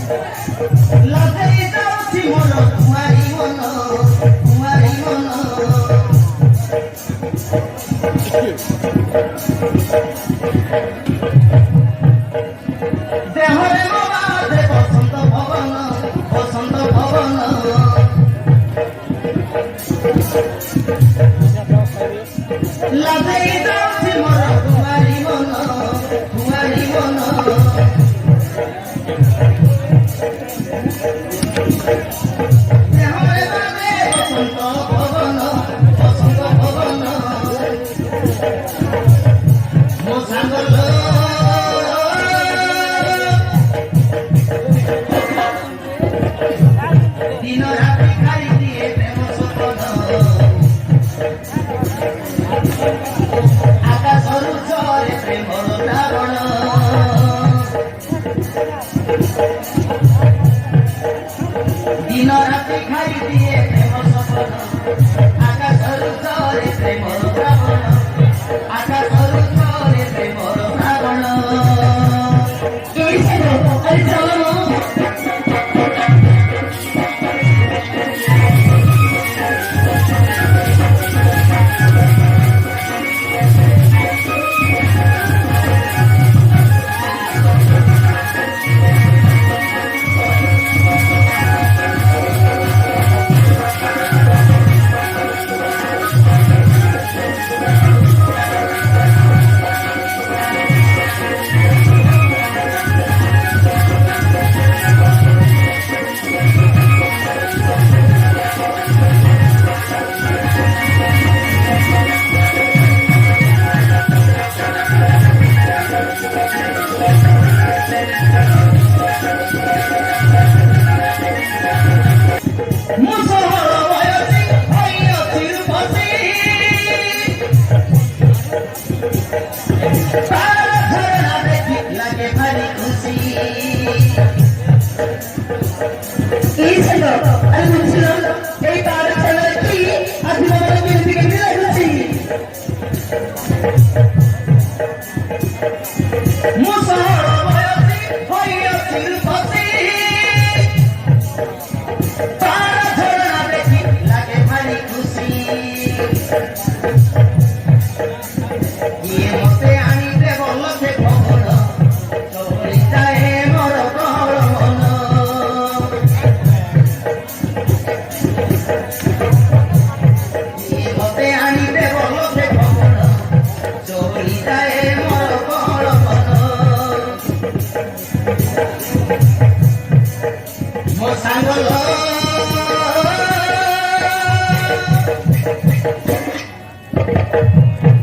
ଲଦେଇ ଯାଉଛି ମୋର କୁଆରୀ ମନ ଦେହରେ ମୋ ବାଦେ ବସନ୍ତ ଭବନ ଲଦେଇ ଯାଉଛି ମୋର କୁଆରୀ ମନ ଦେହରେ ବାଦେ ବସନ୍ତ ଭବନ ମୋ ସାଙ୍ଗ ଦିନ ରାତି ଖାଇ ଦିଏ ପ୍ରେମ ସପନ ଆକାଶରୁ ଝରେ ପ୍ରେମର ରାବଣ ଦିନ ରାତି ଖାଇ ଦିଏ ପ୍ରେମ ସପନ ଆକାଶରୁ ଝରେ ପ୍ରେମର ରାବଣ ଆକାଶରୁ ଝରେ ପ୍ରେମର ରାବଣ লাগে ভারি খুশি এই ছিল আমি বলছিলাম এই তার ছেলে কি আজকে আমার বিরুদ্ধে কেটে লাগুছি মুসহর বয়সী হইয়াছি রূপসী তার ঝরনা দেখি লাগে ভারি খুশি মতে আনিতে বলছে ভবন চলিতায় মর মন মতে আনিতে বলছে ভবন চলিতায় মর মন ମୋ ସାଙ୍ଗ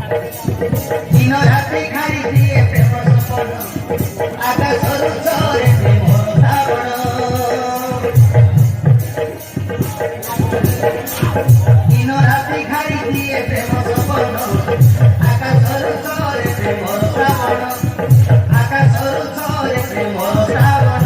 ଦିନ ରାତି ଖାଇ ଦିଏ ପ୍ରେମ ସପନ ଆକାଶରୁ ଝରେ ପ୍ରେମର ରାବଣ ଦିନ ରାତି ଖାଇ ଦିଏ ପ୍ରେମ ସପନ ଆକାଶରୁ ଝରେ ପ୍ରେମର ରାବଣ ଆକାଶରୁ ଝରେ ପ୍ରେମର ରାବଣ